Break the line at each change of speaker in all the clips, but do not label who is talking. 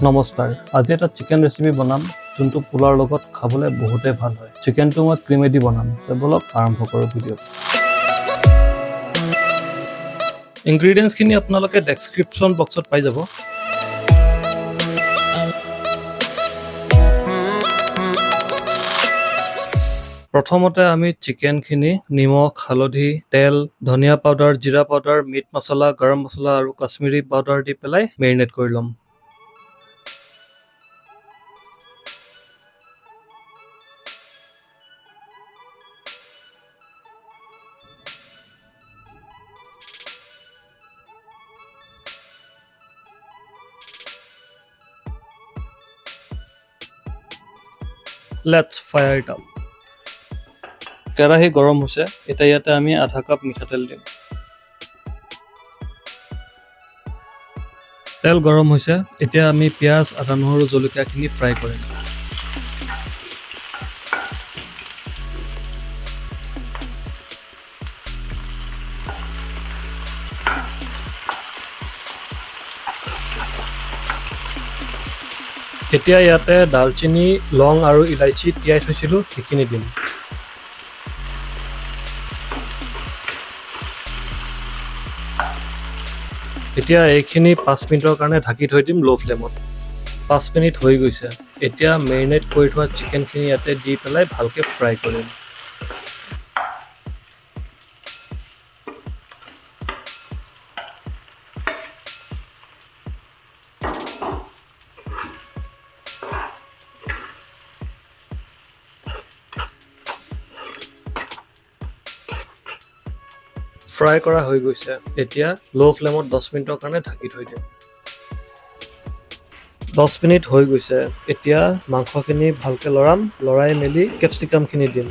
নমস্কাৰ আজি এটা চিকেন ৰেচিপি বনাম যোনটো পোলাওৰ লগত খাবলৈ বহুতে ভাল হয় চিকেনটো মই ক্ৰীমেদি বনাম তে বলক আৰম্ভ কৰো ভিডিও ইনগ্ৰেডিয়েন্টছ খিনি আপোনালোকে ডেসক্ৰিপচন বক্সত পাই যাব প্ৰথমতে আমি চিকেন খিনি নিমখ হালধি তেল ধনিয়া পাউডাৰ জিৰা পাউডাৰ মিট মছলা গৰম মছলা আৰু কাশ্মীৰী পাউডাৰ দি পেলাই মেৰিনেট কৰি লম Let's fire it up. কেৰাহী গৰম হৈছে এতিয়া ইয়াতে আমি আধা কাপ মিঠাতেল দিম তেল গৰম হৈছে এতিয়া আমি পিয়াজ আদা নহৰু জলকীয়াখিনি ফ্ৰাই কৰিম এতিয়া ইয়াতে দালচিনি লং আৰু ইলাইচি তিয়াই থৈছিলো সেইখিনি দিম এতিয়া এইখিনি 5 মিনিটৰ কাৰণে ঢাকি থৈ দিম লো ফ্লেমত 5 মিনিট হৈ গৈছে এতিয়া মেৰিনেট কৰি থোৱা চিকেনখিনি ইয়াতে দি পেলাই ভালকে ফ্ৰাই কৰিম ফ্ৰাই কৰা হৈ গৈছে এতিয়া লো ফ্লেমত 10 মিনিটৰ কাৰণে ঢাকি থৈ দিম 10 মিনিট হৈ গৈছে এতিয়া মাংসখিনি ভালকে লৰাই মেলি capsicum খিনি দিম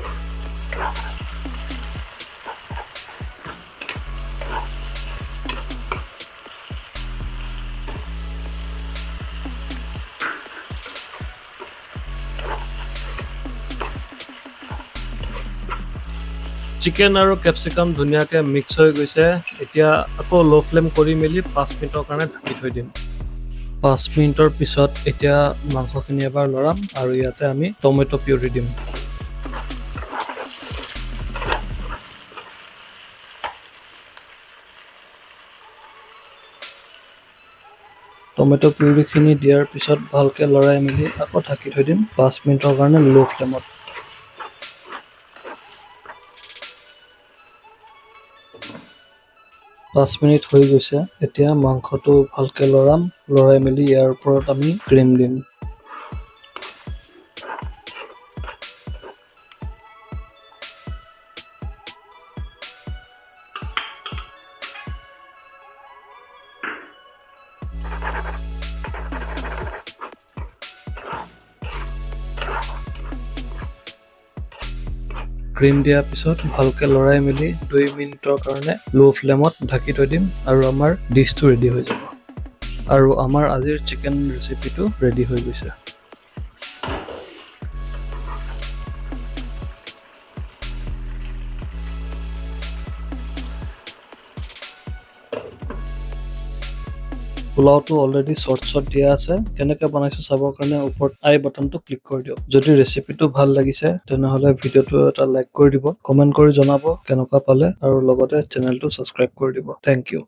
চিকেন আৰু ক্যাপসিকাম ধুনিয়াকে মিক্স হৈ গৈছে এতিয়া আকৌ লো ফ্লেম কৰি মেলি 5 মিনিটৰ কাৰণে ঢাকি থৈ দিম 5 মিনিটৰ পিছত এতিয়া মাংসখিনি এবাৰ লৰাম আৰু ইয়াতে আমি টমেটো পিউৰি দিম টমেটো পিউৰিখিনি দিয়াৰ পিছত ভালকে লৰাই মেলি আকৌ ঢাকি থৈ দিম 5 মিনিটৰ কাৰণে লো ফ্লেমত 5 মিনিট হৈ গৈছে এতিয়া মাংসটো ভালকে লৰাই মেলি ইয়াৰ ওপৰত আমি ক্ৰীম দিম ক্ৰীম দিয়াৰ পিছত ভালকে লৰাই মেলি 2 মিনিটৰ কাৰণে লো ফ্লেমত ঢাকি থৈ দিম আৰু আমাৰ ডিশটো ৰেডি হৈ যাব আৰু আমাৰ আজিৰ চিকেন ৰেচিপিটো ৰেডি হৈ গৈছে পোলাওটো অলৰেডি শৰ্টছত দিয়া আছে কেনেকৈ বনাইছো চাবৰ কাৰণে ওপৰত আই বাটনটো ক্লিক কৰি দিয়ক যদি ৰেচিপিটো ভাল লাগিছে তেনেহলে ভিডিওটো এটা লাইক কৰি দিব কমেন্ট কৰি জনাব কেনেকুৱা পালে আৰু লগতে চেনেলটো সাবস্ক্ৰাইব কৰি দিব থ্যাংক ইউ